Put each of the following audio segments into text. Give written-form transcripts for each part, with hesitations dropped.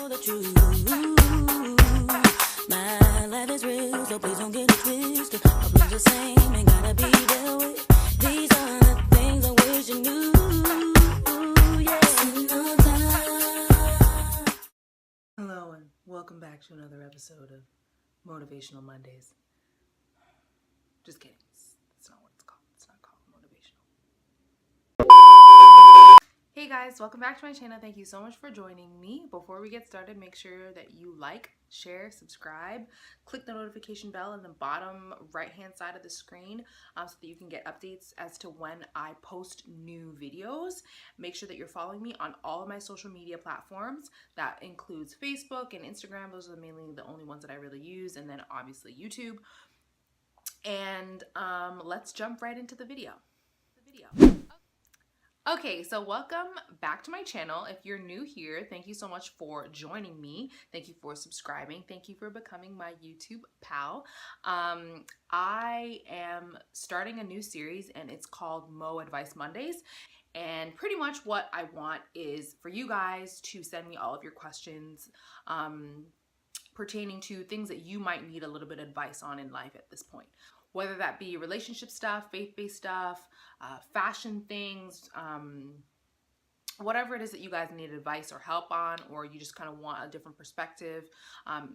know the truth. My life is real, so please don't get it twisted. My blues the same, ain't gotta be dealt with. These are the things I wish you knew. Hello and welcome back to another episode of Motivational Mondays. Just kidding. That's not what it's called. It's not called motivational. Hey guys, welcome back to my channel. Thank you so much for joining me. Before we get started, make sure that you like, share, subscribe, click the notification bell in the bottom right hand side of the screen so that you can get updates as to when I post new videos. Make sure that you're following me on all of my social media platforms. That includes Facebook and Instagram. Those are mainly the only ones that I really use, and then obviously YouTube. And let's jump right into the video. Okay, so welcome back to my channel. If you're new here, thank you so much for joining me. Thank you for subscribing. Thank you for becoming my YouTube pal. I am starting a new series and it's called Mo Advice Mondays. And pretty much what I want is for you guys to send me all of your questions pertaining to things that you might need a little bit of advice on in life at this point. Whether that be relationship stuff, faith-based stuff, fashion things, whatever it is that you guys need advice or help on, or you just kind of want a different perspective,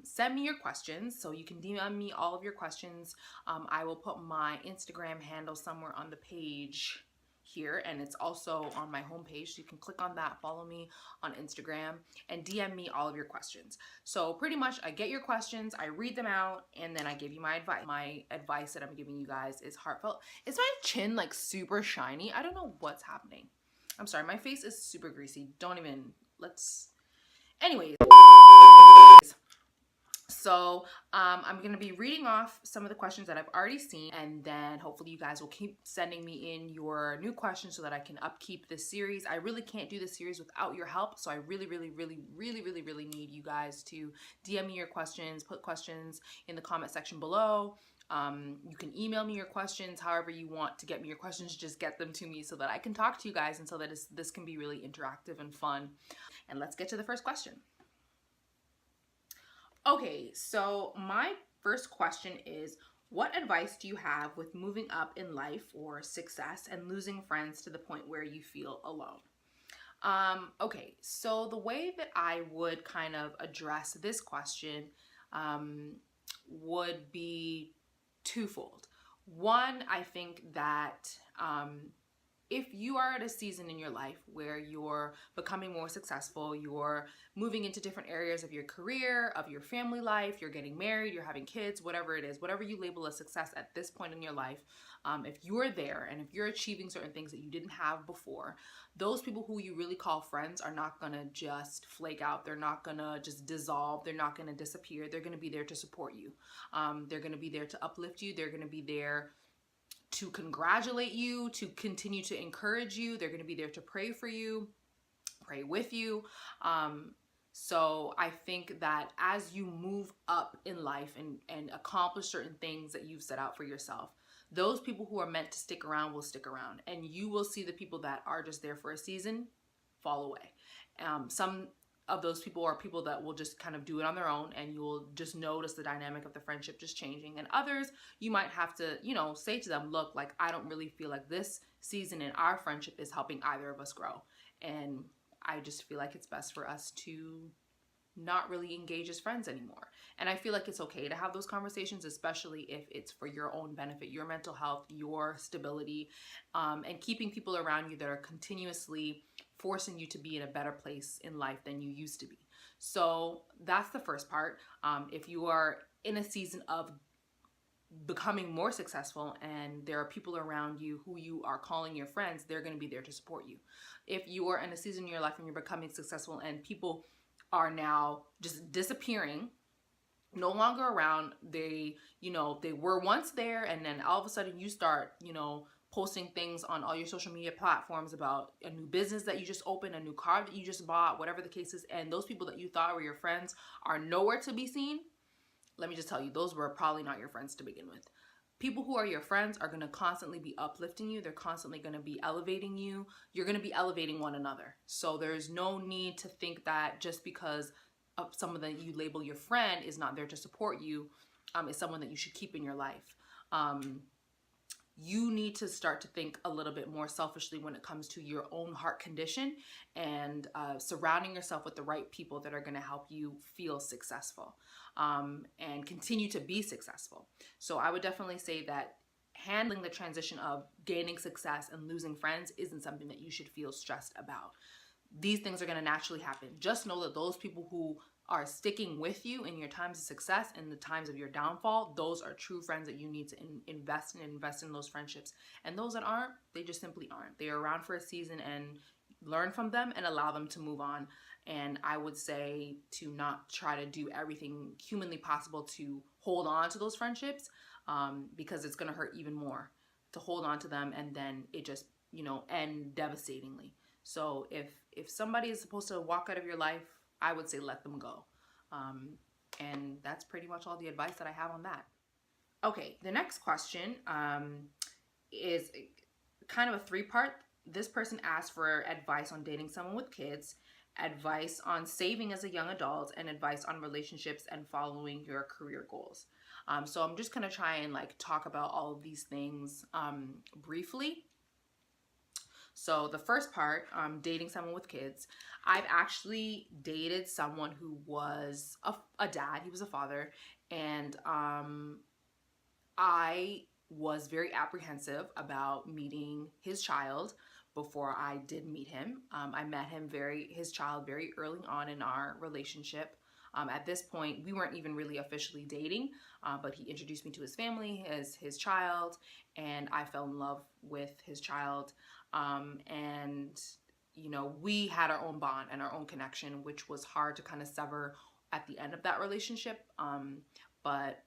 send me your questions. So you can DM me all of your questions. I will put my Instagram handle somewhere on the page here, and it's also on my homepage, so you can click on that, follow me on Instagram, and DM me all of your questions. So pretty much I get your questions, I read them out, and then I give you my advice. My advice that I'm giving you guys is heartfelt. Is my chin like super shiny? I don't know what's happening. I'm sorry, my face is super greasy. Anyways. So I'm going to be reading off some of the questions that I've already seen, and then hopefully you guys will keep sending me in your new questions so that I can upkeep this series. I really can't do this series without your help, so I really need you guys to DM me your questions, put questions in the comment section below. You can email me your questions, however you want to get me your questions, just get them to me so that I can talk to you guys and so that this can be really interactive and fun. And let's get to the first question. Okay, so my first question is, what advice do you have with moving up in life or success and losing friends to the point where you feel alone? Okay, so the way that I would kind of address this question would be twofold. One, I think that if you are at a season in your life where you're becoming more successful, you're moving into different areas of your career, of your family life, you're getting married, you're having kids, whatever it is, whatever you label as success at this point in your life, if you're there and if you're achieving certain things that you didn't have before, those people who you really call friends are not gonna just flake out. They're not gonna just dissolve. They're not gonna disappear. They're gonna be there to support you. They're gonna be there to uplift you. They're gonna be there to congratulate you, to continue to encourage you. They're going to be there to pray for you, pray with you. So I think that as you move up in life and accomplish certain things that you've set out for yourself, those people who are meant to stick around will stick around, and you will see the people that are just there for a season fall away. Some of those people are people that will just kind of do it on their own, and you will just notice the dynamic of the friendship just changing. And others, you might have to, say to them, look, like, I don't really feel like this season in our friendship is helping either of us grow. And I just feel like it's best for us to not really engage as friends anymore. And I feel like it's okay to have those conversations, especially if it's for your own benefit, your mental health, your stability, and keeping people around you that are continuously forcing you to be in a better place in life than you used to be. So that's the first part. If you are in a season of becoming more successful and there are people around you who you are calling your friends, they're going to be there to support you. If you are in a season in your life and you're becoming successful and people are now just disappearing, no longer around, they were once there, and then all of a sudden you start, posting things on all your social media platforms about a new business that you just opened, a new car that you just bought, whatever the case is, and those people that you thought were your friends are nowhere to be seen. Let me just tell you, those were probably not your friends to begin with. People who are your friends are going to constantly be uplifting you. They're constantly going to be elevating you. You're going to be elevating one another. So there's no need to think that just because someone that you label your friend is not there to support you, is someone that you should keep in your life. You need to start to think a little bit more selfishly when it comes to your own heart condition, and surrounding yourself with the right people that are going to help you feel successful, and continue to be successful. So I would definitely say that handling the transition of gaining success and losing friends isn't something that you should feel stressed about. These things are going to naturally happen. Just know that those people who are sticking with you in your times of success and the times of your downfall, those are true friends that you need to invest in those friendships. And those that aren't, they just simply aren't. They are around for a season, and learn from them and allow them to move on. And I would say to not try to do everything humanly possible to hold on to those friendships, because it's going to hurt even more to hold on to them, and then it just, end devastatingly. So if somebody is supposed to walk out of your life, I would say let them go. And that's pretty much all the advice that I have on that. Okay, the next question is kind of a three-part. This person asked for advice on dating someone with kids, advice on saving as a young adult, and advice on relationships and following your career goals. So I'm just going to try and talk about all of these things briefly. So the first part, dating someone with kids. I've actually dated someone who was a dad. He was a father. And I was very apprehensive about meeting his child before I did meet him. I met his child very early on in our relationship. At this point, we weren't even really officially dating, but he introduced me to his family as his child, and I fell in love with his child. And we had our own bond and our own connection, which was hard to kind of sever at the end of that relationship. But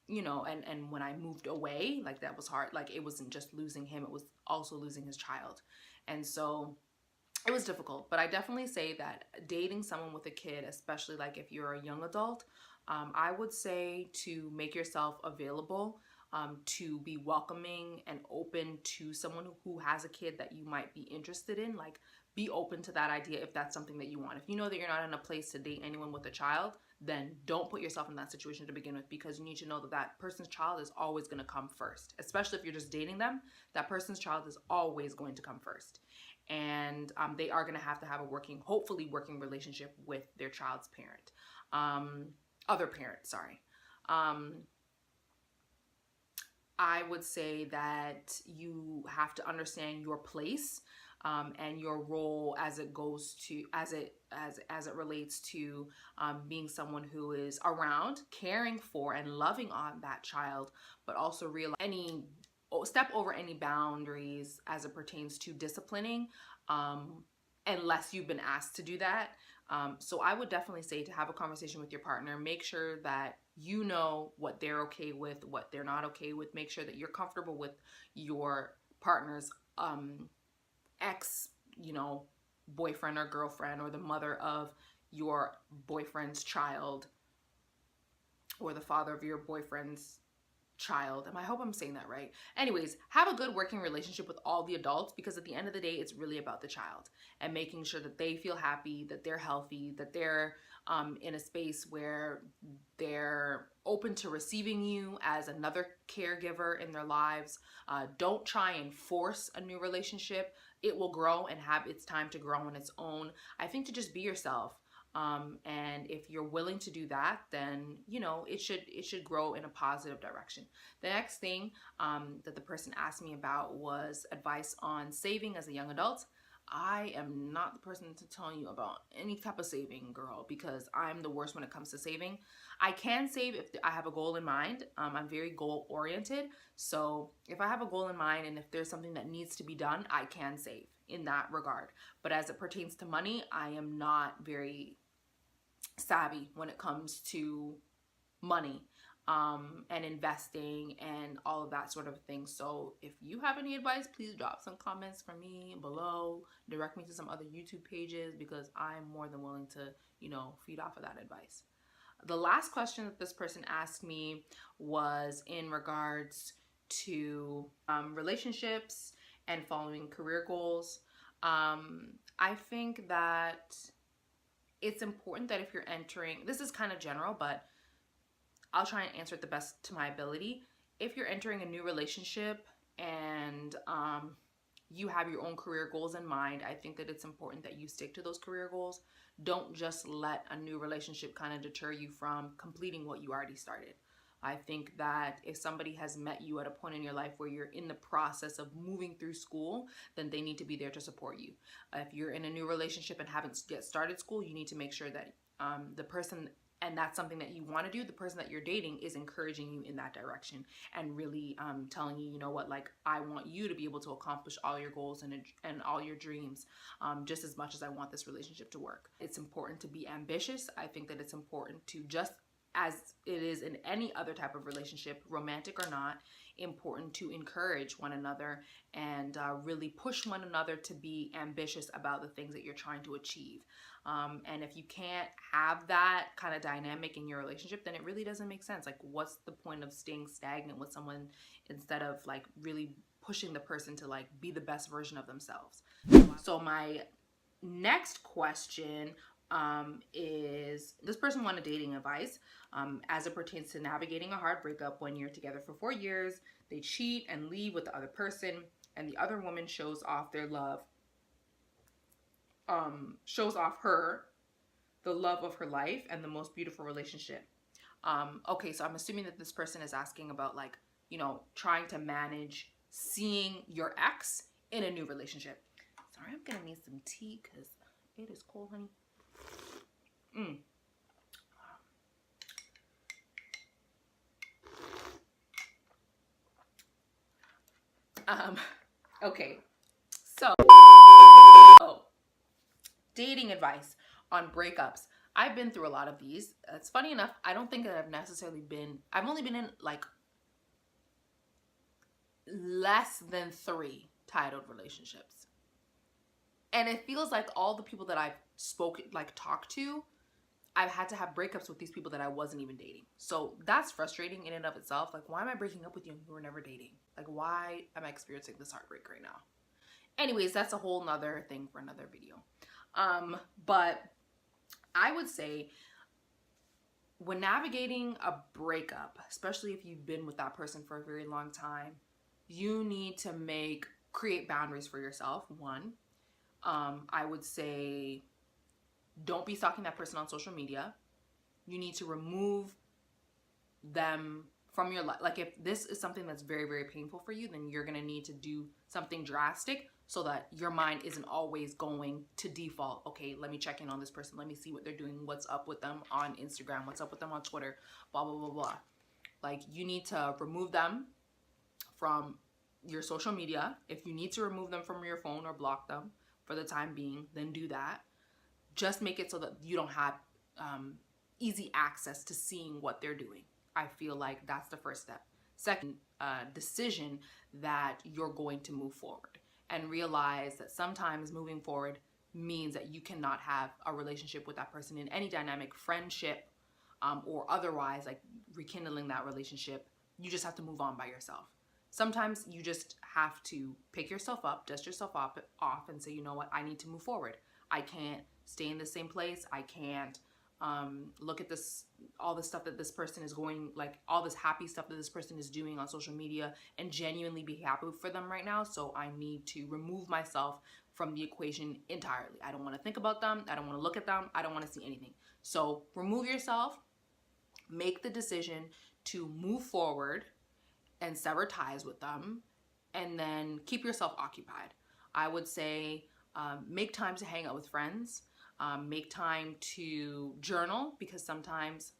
and when I moved away, that was hard. It wasn't just losing him, it was also losing his child. And so it was difficult. But I definitely say that dating someone with a kid, especially if you're a young adult, I would say to make yourself available, to be welcoming and open to someone who has a kid that you might be interested in. Be open to that idea if that's something that you want. If you know that you're not in a place to date anyone with a child, then don't put yourself in that situation to begin with, because you need to know that that person's child is always going to come first. Especially if you're just dating them, that person's child is always going to come first. And they are going to have hopefully working relationship with their child's parent. Other parent, sorry. I would say that you have to understand your place, and your role as it relates to being someone who is around, caring for and loving on that child, but also step over any boundaries as it pertains to disciplining, unless you've been asked to do that. So I would definitely say to have a conversation with your partner. Make sure that you know what they're okay with, what they're not okay with. Make sure that you're comfortable with your partner's ex, boyfriend or girlfriend, or the mother of your boyfriend's child, or the father of your boyfriend's child. I hope I'm saying that right. Anyways, have a good working relationship with all the adults, because at the end of the day, it's really about the child and making sure that they feel happy, that they're healthy, that they're in a space where they're open to receiving you as another caregiver in their lives. Don't try and force a new relationship. It will grow and have its time to grow on its own. I think to just be yourself. And if you're willing to do that, then it should grow in a positive direction. The next thing that the person asked me about was advice on saving as a young adult. I am not the person to tell you about any type of saving, girl, because I'm the worst when it comes to saving. I can save if I have a goal in mind. I'm very goal oriented. So if I have a goal in mind and if there's something that needs to be done, I can save in that regard. But as it pertains to money, I am not very savvy when it comes to money, and investing and all of that sort of thing. So if you have any advice, please drop some comments for me below. Direct me to some other YouTube pages, because I'm more than willing to, feed off of that advice. The last question that this person asked me was in regards to relationships and following career goals. I think that it's important that if you're entering, this is kind of general, but I'll try and answer it the best to my ability. If you're entering a new relationship and you have your own career goals in mind, I think that it's important that you stick to those career goals. Don't just let a new relationship kind of deter you from completing what you already started. I think that if somebody has met you at a point in your life where you're in the process of moving through school, then they need to be there to support you. If you're in a new relationship and haven't yet started school, you need to make sure that the person, and that's something that you want to do, the person that you're dating is encouraging you in that direction and really telling you, you know what, like, I want you to be able to accomplish all your goals and all your dreams just as much as I want this relationship to work. It's important to be ambitious. I think that it's important to, just as it is in any other type of relationship, romantic or not, important to encourage one another and really push one another to be ambitious about the things that you're trying to achieve. And if you can't have that kind of dynamic in your relationship, then it really doesn't make sense. Like, what's the point of staying stagnant with someone instead of like really pushing the person to like be the best version of themselves? So my next question is, this person wanted dating advice as it pertains to navigating a hard breakup when you're together for 4 years, they cheat and leave with the other person, and the other woman shows off their love, shows off the love of her life and the most beautiful relationship. Okay, so I'm assuming that this person is asking about, like, you know, trying to manage seeing your ex in a new relationship. Sorry, I'm gonna need some tea because it is cold, honey. Okay, so dating advice on breakups. I've been through a lot of these. It's funny enough, I don't think that I've only been in like less than 3 titled relationships. And it feels like all the people that I've talked to, I've had to have breakups with these people that I wasn't even dating. So that's frustrating in and of itself. Like, why am I breaking up with you and we were never dating? Like, why am I experiencing this heartbreak right now? Anyways, that's a whole nother thing for another video. But I would say when navigating a breakup, especially if you've been with that person for a very long time, you need to create boundaries for yourself. One, I would say don't be stalking that person on social media. You need to remove them from your life. Like, if this is something that's very, very painful for you, then you're going to need to do something drastic so that your mind isn't always going to default. Okay, let me check in on this person. Let me see what they're doing. What's up with them on Instagram? What's up with them on Twitter? Blah, blah, blah, blah. Like, you need to remove them from your social media. If you need to remove them from your phone or block them for the time being, then do that. Just make it so that you don't have easy access to seeing what they're doing. I feel like that's the first step. Second, decision that you're going to move forward, and realize that sometimes moving forward means that you cannot have a relationship with that person in any dynamic, friendship or otherwise, like rekindling that relationship. You just have to move on by yourself. Sometimes you just have to pick yourself up, dust yourself off and say, you know what, I need to move forward. I can't stay in the same place. I can't look at all the stuff that this person is going, like all this happy stuff that this person is doing on social media and genuinely be happy for them right now. So I need to remove myself from the equation entirely. I don't want to think about them. I don't want to look at them. I don't want to see anything. So remove yourself, make the decision to move forward and sever ties with them, and then keep yourself occupied. I would say make time to hang out with friends. Make time to journal, because sometimes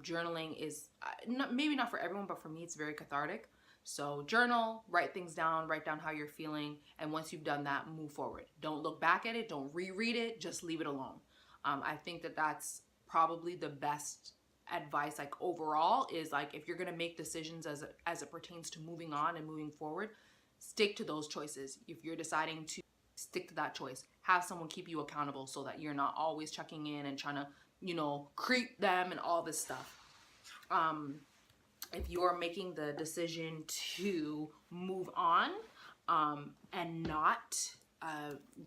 journaling is maybe not for everyone, but for me it's very cathartic. So journal, write things down, write down how you're feeling, and once you've done that, move forward. Don't look back at it, don't reread it, just leave it alone. I think that that's probably the best advice, like overall, is like, if you're gonna make decisions as it pertains to moving on and moving forward, stick to those choices. If you're deciding to stick to that choice, have someone keep you accountable so that you're not always checking in and trying to, you know, creep them and all this stuff. If you're making the decision to move on and not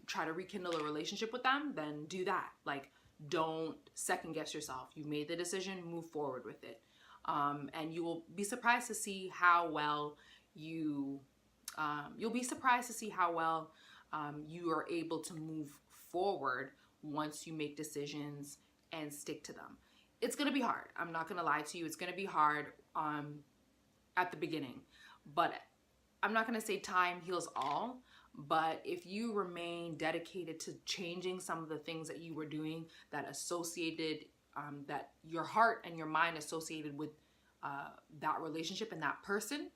try to rekindle a relationship with them, then do that. Like, Don't second guess yourself. You made the decision, move forward with it. And you will be surprised to see how well you are able to move forward once you make decisions and stick to them. It's going to be hard. I'm not going to lie to you. It's going to be hard at the beginning, but I'm not going to say time heals all. But if you remain dedicated to changing some of the things that you were doing that associated, that your heart and your mind associated with that relationship and that person,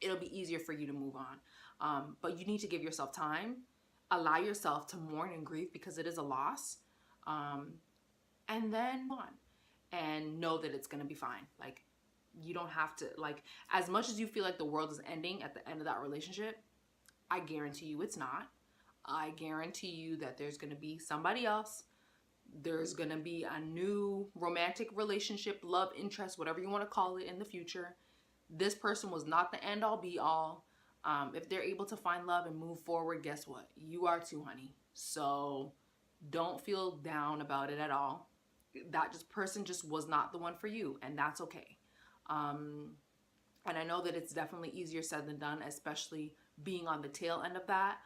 it'll be easier for you to move on. But you need to give yourself time, allow yourself to mourn and grieve because it is a loss, and then move on and know that it's going to be fine. Like, you don't have to, like, as much as you feel like the world is ending at the end of that relationship, I guarantee you it's not. I guarantee you that there's going to be somebody else. There's going to be a new romantic relationship, love interest, whatever you want to call it, in the future. This person was not the end all be all. If they're able to find love and move forward, guess what? You are too, honey. So don't feel down about it at all. That person just was not the one for you, and that's okay. And I know that it's definitely easier said than done, especially being on the tail end of that.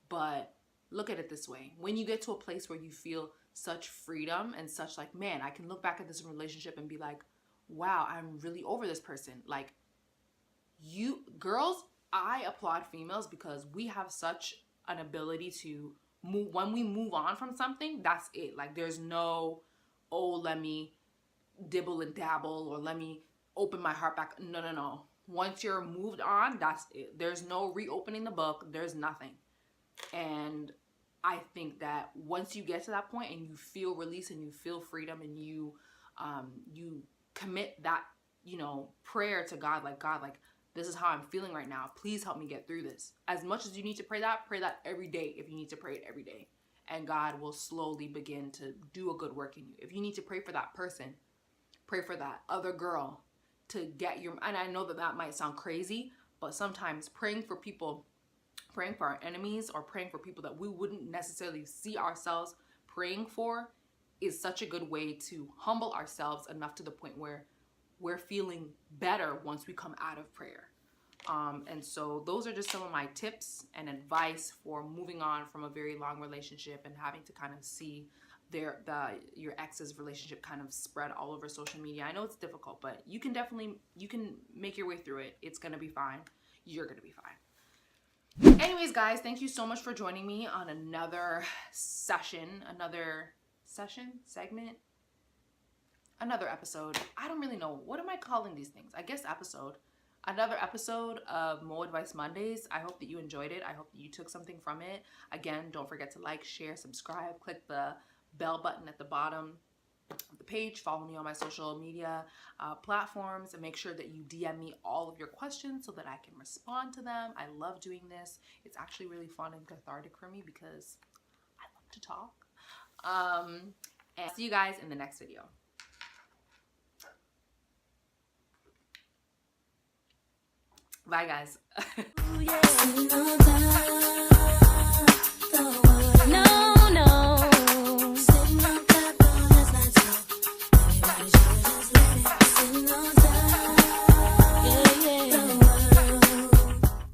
But look at it this way. When you get to a place where you feel such freedom and such like, man, I can look back at this relationship and be like, wow, I'm really over this person. Like, you girls, I applaud females because we have such an ability to move. When we move on from something, that's it. Like, there's no, oh, let me dibble and dabble or let me open my heart back. No. Once you're moved on, that's it. There's no reopening the book. There's nothing. And I think that once you get to that point and you feel release and you feel freedom and you commit that, prayer to God, like, God, like, this is how I'm feeling right now. Please help me get through this. As much as you need to pray that every day if you need to pray it every day. And God will slowly begin to do a good work in you. If you need to pray for that person, pray for that other girl to get your, and I know that might sound crazy, but sometimes praying for people, praying for our enemies or praying for people that we wouldn't necessarily see ourselves praying for is such a good way to humble ourselves enough to the point where we're feeling better once we come out of prayer. And so those are just some of my tips and advice for moving on from a very long relationship and having to kind of see your ex's relationship kind of spread all over social media. I know it's difficult, but you can make your way through it. It's going to be fine. You're going to be fine. Anyways, guys, thank you so much for joining me on another episode. I don't really know. What am I calling these things? I guess episode. Another episode of Mo Advice Mondays. I hope that you enjoyed it. I hope that you took something from it. Again, don't forget to like, share, subscribe, click the bell button at the bottom of the page. Follow me on my social media platforms, and make sure that you DM me all of your questions so that I can respond to them. I love doing this. It's actually really fun and cathartic for me because I love to talk. And see you guys in the next video. Bye, guys.